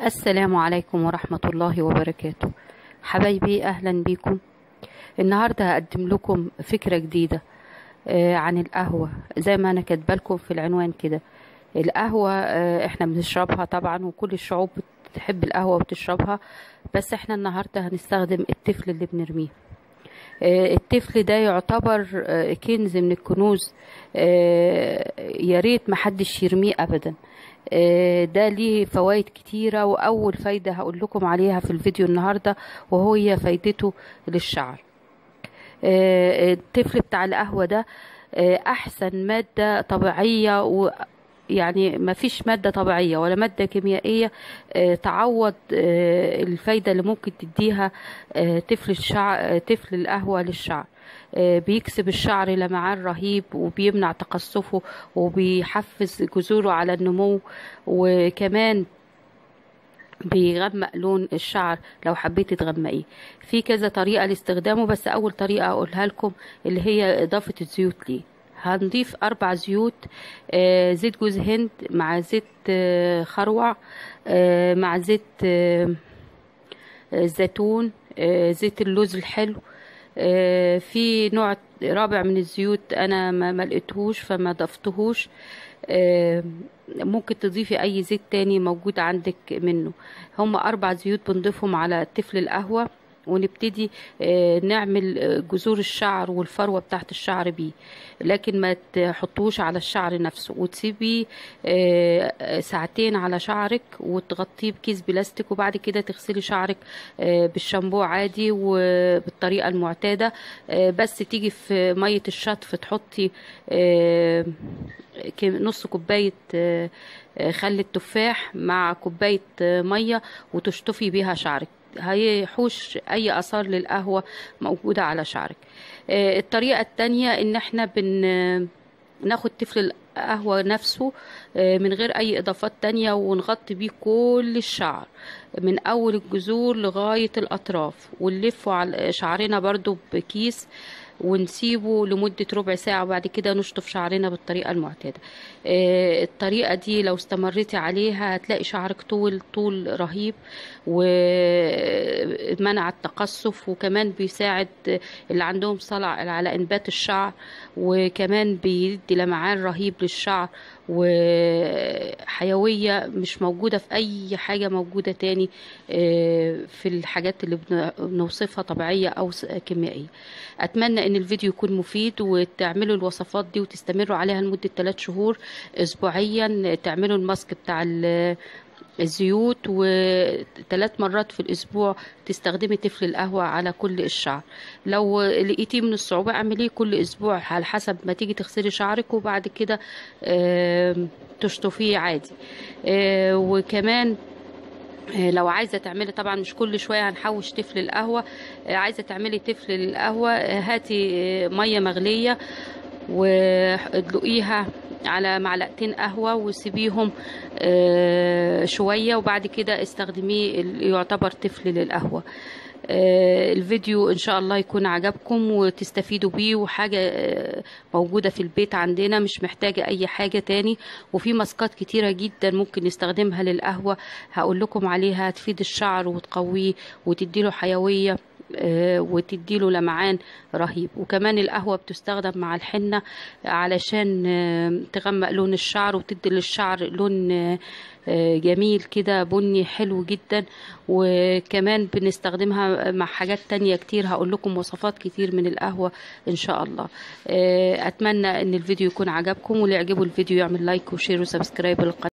السلام عليكم ورحمة الله وبركاته. حبايبي أهلا بكم. النهاردة هقدم لكم فكرة جديدة عن القهوة. زي ما أنا كاتبه لكم في العنوان كده، القهوة احنا بنشربها طبعا، وكل الشعوب بتحب القهوة وتشربها، بس احنا النهاردة هنستخدم التفل اللي بنرميه. التفل ده يعتبر كنز من الكنوز، يا ريت محدش يرميه أبدا. ده ليه فوائد كتيرة، وأول فايدة هقول لكم عليها في الفيديو النهاردة وهي فايدته للشعر. التفل بتاع القهوة ده أحسن مادة طبيعية، يعني ما فيش مادة طبيعية ولا مادة كيميائية تعوض الفايدة اللي ممكن تديها تفل القهوة للشعر. بيكسب الشعر لمعان رهيب، وبيمنع تقصفه، وبيحفز جذوره على النمو، وكمان بيغمق لون الشعر لو حبيتي تغمقيه. في كذا طريقة لاستخدامه، بس أول طريقة أقولها لكم اللي هي إضافة الزيوت ليه. هنضيف 4 زيوت، زيت جوز هند مع زيت خروع مع زيت زيتون، زيت اللوز الحلو. في نوع رابع من الزيوت انا ما لقيتهوش فما ضفتهوش. ممكن تضيفي اي زيت تاني موجود عندك منه. هم 4 زيوت بنضيفهم على تفل القهوة، ونبتدي نعمل جذور الشعر والفروة بتاعت الشعر بيه، لكن ما تحطوش على الشعر نفسه، وتسيبيه ساعتين على شعرك وتغطيه بكيس بلاستيك، وبعد كده تغسلي شعرك بالشامبو عادي وبالطريقة المعتادة. بس تيجي في مية الشطف تحطي نص كوباية خل التفاح مع كوباية مية، وتشطفي بيها شعرك. هيحوش اي اثار للقهوة موجودة على شعرك. الطريقة التانية ان احنا ناخد تفل القهوة نفسه من غير اي اضافات تانية، ونغطي بيه كل الشعر من اول الجذور لغاية الاطراف، ونلفه على شعرنا برضو بكيس، ونسيبه لمدة ربع ساعة، وبعد كده نشطف شعرنا بالطريقة المعتادة. الطريقة دي لو استمرتي عليها هتلاقي شعرك طول رهيب، ومنع التقصف، وكمان بيساعد اللي عندهم صلع على انبات الشعر، وكمان بيدي لمعان رهيب للشعر وحيوية مش موجودة في أي حاجة موجودة تاني في الحاجات اللي بنوصفها طبيعية أو كيميائية. أتمنى أن الفيديو يكون مفيد، وتعملوا الوصفات دي وتستمروا عليها لمدة 3 شهور أسبوعيا. تعملوا الماسك بتاع الزيوت، و3 مرات في الأسبوع تستخدمي تفل القهوة على كل الشعر. لو لقيتيه من الصعوبة اعمليه كل أسبوع على حسب ما تيجي تغسلي شعرك، وبعد كده تشطفيه عادي. وكمان لو عايزة تعملي، طبعا مش كل شوية هنحوش تفل القهوة، عايزة تعملي تفل القهوة هاتي مية مغلية وادلقيها على معلقتين قهوة وسيبيهم شوية، وبعد كده استخدميه يعتبر تفل للقهوة. الفيديو ان شاء الله يكون عجبكم وتستفيدوا بيه، وحاجة موجودة في البيت عندنا مش محتاجة اي حاجة تاني. وفي ماسكات كتيرة جدا ممكن نستخدمها للقهوة، هقول لكم عليها، تفيد الشعر وتقويه وتديله حيوية وتديله لمعان رهيب. وكمان القهوة بتستخدم مع الحنة علشان تغمق لون الشعر، وتدي للشعر لون جميل كده بني حلو جدا. وكمان بنستخدمها مع حاجات تانية كتير، هقول لكم وصفات كتير من القهوة ان شاء الله. اتمنى ان الفيديو يكون عجبكم، واللي يعجبه الفيديو يعمل لايك وشير وسبسكرايب للقناة.